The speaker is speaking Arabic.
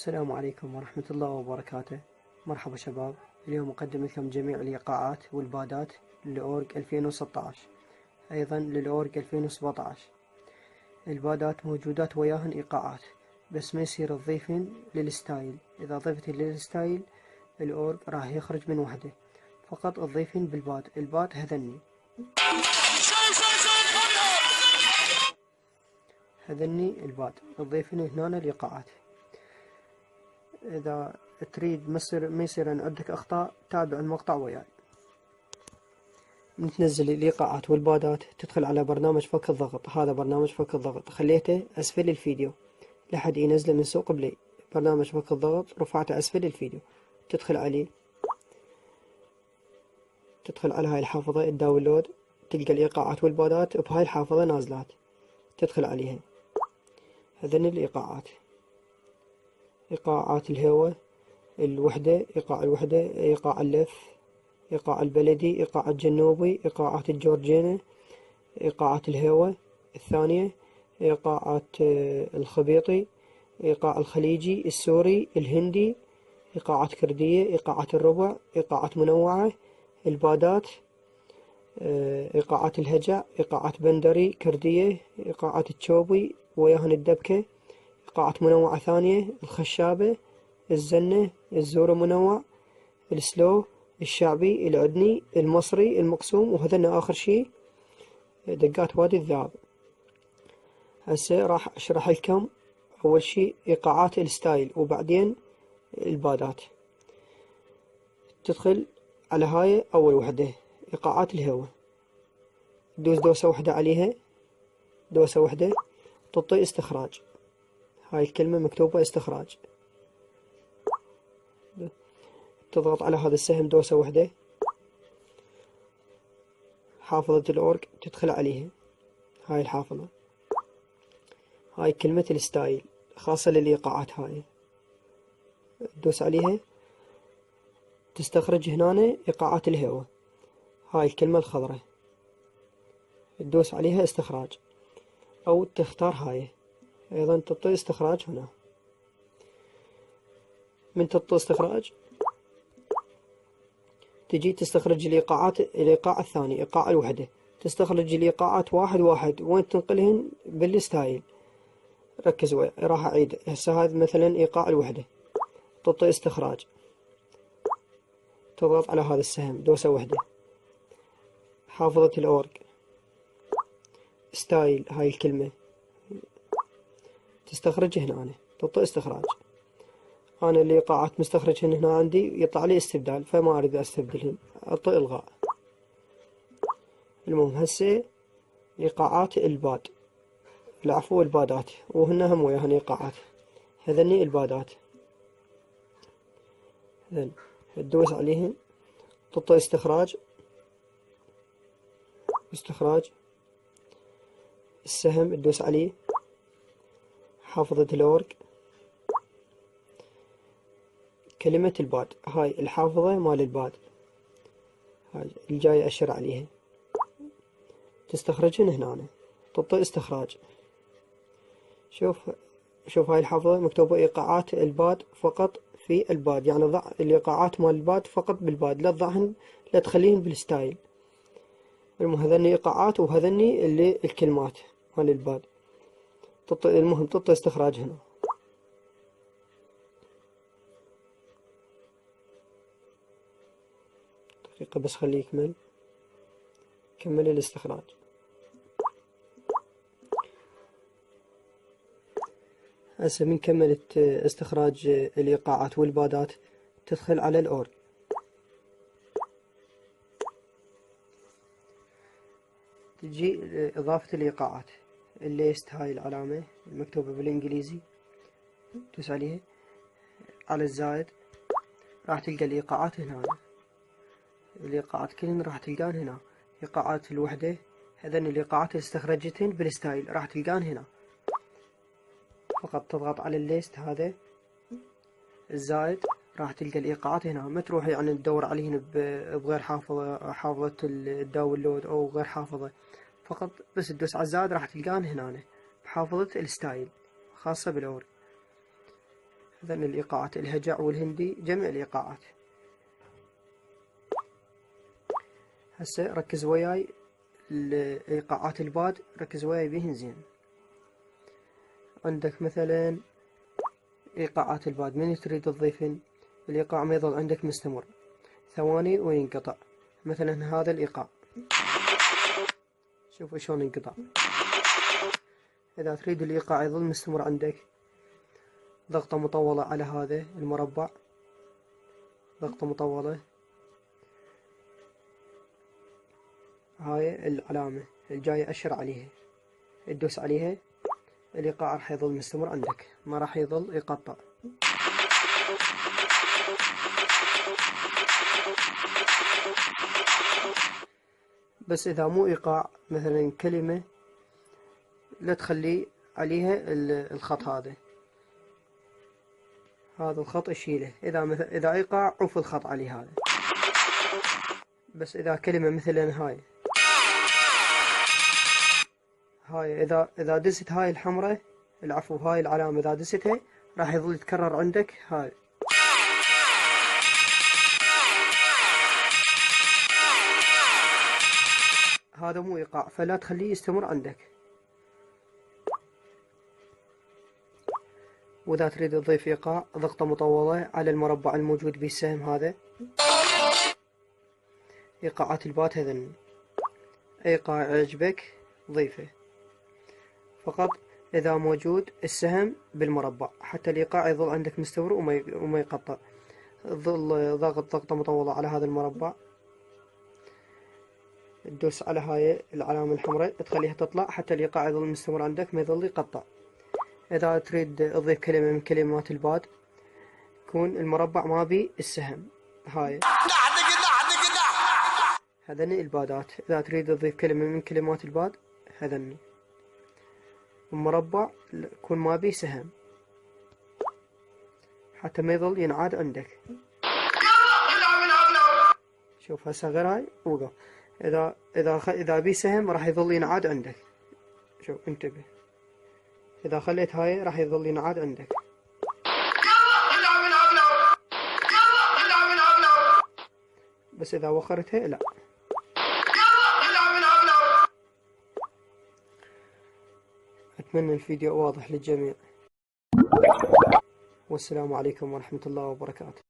السلام عليكم ورحمة الله وبركاته. مرحبا شباب، اليوم أقدم لكم جميع الإيقاعات والبادات للأورج 2016، أيضا للأورج 2017. البادات موجودات وياهن إيقاعات، بس ما يصير تضيفين للستايل. إذا ضفتي للستايل الأورج راح يخرج من وحده، فقط تضيفين بالباد. الباد هذني الباد تضيفين هنا الإيقاعات. إذا تريد ما يصير أن عندك أخطاء، تابع المقطع وياي. من تنزل الإيقاعات والبادات تدخل على برنامج فك الضغط. هذا برنامج فك الضغط خليته أسفل الفيديو لحد ينزله من سوق بلاي. برنامج فك الضغط رفعته أسفل الفيديو، تدخل عليه، تدخل على هاي الحافظة الداونلود، تلقى الإيقاعات والبادات بهاي الحافظة نازلات، تدخل عليها. هذين الإيقاعات: إيقاعات الهواء الوحدة، إيقاع الوحدة، إيقاع اللف، إيقاع البلدي، إيقاع الجنوبي، إيقاعات الجورجينة، إيقاعات الهواء الثانية، إيقاعات الخبيطي، إيقاع الخليجي، السوري، الهندي، إيقاعات كردية، إيقاعات الربع، إيقاعات منوعة، البادات، إيقاعات الهجع، إيقاعات بندري كردية، إيقاعات التشوبي وياهن الدبكة، إيقاعات منوعة ثانية، الخشابة، الزنة، الزور منوع، السلو، الشعبي، العدني، المصري، المقسوم، وهذا آخر شي دقات وادي الذهب. هسه راح أشرح لكم أول شي إيقاعات الستايل وبعدين البادات. تدخل على هاي أول وحدة، إيقاعات الهواء، تدوس دوسة وحدة عليها، دوسة وحدة، تعطي استخراج. هاي الكلمة مكتوبة استخراج. تضغط على هذا السهم دوسة وحدة، حافظة الأورج تدخل عليها. هاي الحافظة، هاي كلمة الستايل خاصة للإيقاعات. هاي تدوس عليها، تستخرج هنا إيقاعات الهواء. هاي الكلمة الخضراء تدوس عليها استخراج، أو تختار هاي أيضا تعطي استخراج. هنا من تعطي استخراج تجي تستخرج الإيقاعات. الإيقاع الثاني إيقاع الوحدة، تستخرج الإيقاعات واحد واحد وين تنقلهن بالستايل. ركز ويا، راح أعيد هسه. هذا مثلا إيقاع الوحدة، تعطي استخراج، تضغط على هذا السهم دوسة وحدة، حافظة الأورج ستايل، هاي الكلمة تستخرج هنا، تعطي استخراج. أنا الإيقاعات مستخرجهن هنا عندي، يطلع لي استبدال، فما أريد أستبدلهن، أعطي إلغاء. المهم هسه إيقاعات الباد، العفو البادات، وهن هم وياهن إيقاعات. هذني البادات، هذن تدوس عليهن، تعطي استخراج، استخراج، السهم تدوس عليه، حافظة الأورج، كلمة الباد. هاي الحافظة مال الباد، هاي الجاي أشر عليها، تستخرجهن هنا، تعطي استخراج. شوف هاي الحافظة مكتوبة إيقاعات الباد فقط في الباد، يعني ضع الإيقاعات مال الباد فقط بالباد، لا تضعهن، لا تخليهن بالستايل. المهم هذني إيقاعات وهذني اللي الكلمات مال الباد. المهم تعطي استخراج هنا. دقيقة بس خليه يكمل، كمل الاستخراج. هسه من كملت استخراج الإيقاعات والبادات، تدخل على الأورج. تجي إضافة الإيقاعات، الليست، هاي العلامة المكتوبة بالإنجليزي، تدوس عليها، على الزائد، راح تلقى الإيقاعات هنا. الإيقاعات كلهن راح تلقان هنا. إيقاعات الوحدة، هذن الإيقاعات اللي استخرجتهن بالستايل راح تلقان هنا. فقط تضغط على الليست هذا الزائد، راح تلقى الإيقاعات هنا. ما تروح يعني تدور عليهن بغير حافظة، حافظة الداونلود أو غير حافظة، فقط بس تدوس على الزائد راح تلقان هنا بحافظة الستايل خاصة بالأورج. إذن الإيقاعات الهجع والهندي جميع الإيقاعات. هسه ركز وياي الإيقاعات الباد، ركز وياي بيهن زين. عندك مثلا إيقاعات الباد من تريد تضيفن الإيقاع ما يظل عندك مستمر ثواني وينقطع. مثلا هذا الإيقاع شوفوا شلون ينقطع. إذا تريد الإيقاع يظل مستمر عندك ضغطة مطولة على هذا المربع، ضغطة مطولة، هاي العلامة الجاية أشر عليها، تدوس عليها الإيقاع راح يظل مستمر عندك، ما راح يظل يقطع. بس إذا مو إيقاع مثلا كلمة لا تخلي عليها الخط هذا الخط اشيله. إذا إيقاع عوف الخط عليه هذا. بس إذا كلمة مثلا هاي إذا دست هاي الحمراء، العفو هاي العلامة إذا دستها راح يظل يتكرر عندك هاي. هذا مو إيقاع فلا تخليه يستمر عندك. وإذا تريد تضيف إيقاع ضغطة مطولة على المربع الموجود بالسهم هذا. إيقاعات البات هذن إيقاع يعجبك ضيفه، فقط إذا موجود السهم بالمربع حتى الإيقاع يظل عندك مستمر وما يقطع. تظل ضغطة مطولة على هذا المربع، تدوس على هاي العلامة الحمراء تخليها تطلع حتى الإيقاع يظل مستمر عندك ما يظل يقطع. إذا تريد تضيف كلمة من كلمات الباد يكون المربع ما بي السهم هاي. هذني البادات. إذا تريد تضيف كلمة من كلمات الباد هذني المربع يكون ما بي سهم حتى ما يظل ينعاد عندك. شوف هسه غير هاي وقف. إذا بي سهم راح يظل ينعاد عندك. شوف انتبه، إذا خليت هاي راح يظل ينعاد عندك. بس إذا وخرتها لا. أتمنى الفيديو واضح للجميع، والسلام عليكم ورحمة الله وبركاته.